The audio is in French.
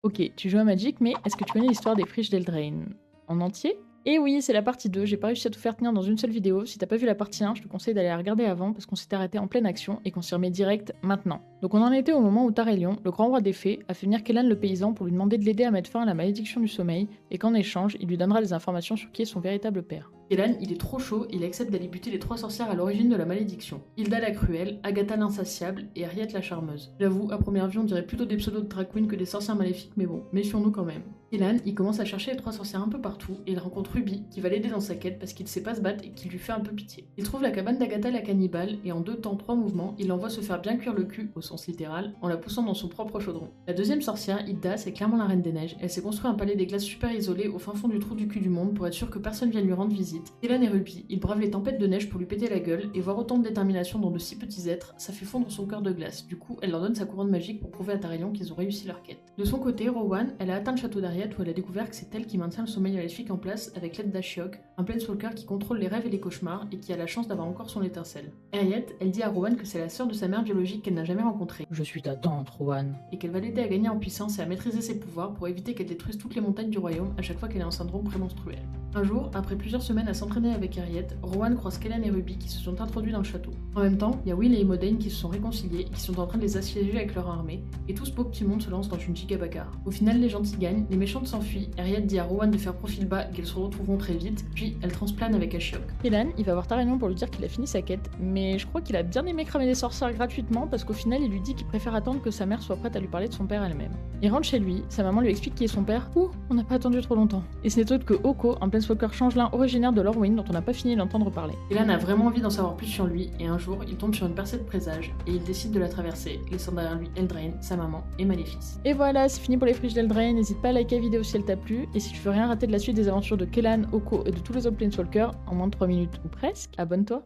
Ok, tu joues à Magic, mais est-ce que tu connais l'histoire des friches d'Eldraine en entier? Et oui, c'est la partie 2, j'ai pas réussi à tout faire tenir dans une seule vidéo. Si t'as pas vu la partie 1, je te conseille d'aller la regarder avant parce qu'on s'était arrêté en pleine action et qu'on s'y remet direct maintenant. Donc on en était au moment où Tarelion, le grand roi des fées, a fait venir Kellan le paysan pour lui demander de l'aider à mettre fin à la malédiction du sommeil et qu'en échange, il lui donnera des informations sur qui est son véritable père. Kellan, il est trop chaud, il accepte d'aller buter les 3 sorcières à l'origine de la malédiction. Hilda la cruelle, Agatha l'insatiable et Harriet la charmeuse. J'avoue, à première vue, on dirait plutôt des pseudos de drag queen que des sorcières maléfiques, mais bon, méfions-nous quand même. Kellan, il commence à chercher les 3 sorcières un peu partout et il rencontre Ruby qui va l'aider dans sa quête parce qu'il sait pas se battre et qui lui fait un peu pitié. Il trouve la cabane d'Agatha la cannibale et en 2 temps 3 mouvements, il l'envoie se faire bien cuire le cul, au sens littéral, en la poussant dans son propre chaudron. La deuxième sorcière, Hilda, c'est clairement la reine des neiges. Elle s'est construit un palais des glaces super isolé au fin fond du trou du cul du monde pour être sûr que personne vienne lui rendre visite. Kellan et Ruby, ils bravent les tempêtes de neige pour lui péter la gueule et voir autant de détermination dans de si petits êtres, ça fait fondre son cœur de glace. Du coup, elle leur donne sa couronne magique pour prouver à Tarelion qu'ils ont réussi leur quête. De son côté, Rowan, elle a atteint le château d'Harriet où elle a découvert que c'est elle qui maintient le sommeil maléfique en place avec l'aide d'Ashiok, un planeswalker qui contrôle les rêves et les cauchemars et qui a la chance d'avoir encore son étincelle. Harriet, elle dit à Rowan que c'est la sœur de sa mère biologique qu'elle n'a jamais rencontrée. Je suis ta tante, Rowan. Et qu'elle va l'aider à gagner en puissance et à maîtriser ses pouvoirs pour éviter qu'elle détruise toutes les montagnes du royaume à chaque fois qu'elle a un syndrome prémenstruel. Un jour, après plusieurs semaines à s'entraîner avec Harriet, Rowan croise Kellan et Ruby qui se sont introduits dans le château. En même temps, il y a Will et Imodaine qui se sont réconciliés et qui sont en train de les assiéger avec leur armée, et tout ce beau petit monde se lance dans une giga bagarre. Au final, les gentils gagnent, les méchantes s'enfuient, Harriet dit à Rowan de faire profil bas et qu'elles se retrouveront très vite, puis elle transplane avec Ashiok. Kellan, il va voir Tarelion pour lui dire qu'il a fini sa quête, mais je crois qu'il a bien aimé cramer des sorcières gratuitement parce qu'au final, il lui dit qu'il préfère attendre que sa mère soit prête à lui parler de son père elle-même. Il rentre chez lui, sa maman lui explique qui est son père. Ouh, on n'a pas attendu trop longtemps. Et ce n'est autre que Oko, un planeswalker changelin originaire de Lorwyn dont on n'a pas fini d'entendre parler. Kellan a vraiment envie d'en savoir plus sur lui, et un jour, il tombe sur une percée de présage, et il décide de la traverser, laissant derrière lui Eldraine, sa maman et Maléfice. Et voilà, c'est fini pour les friches d'Eldraine, n'hésite pas à liker la vidéo si elle t'a plu, et si tu veux rien rater de la suite des aventures de Kellan, Oko et de tous les autres planeswalkers, en moins de 3 minutes ou presque, abonne-toi.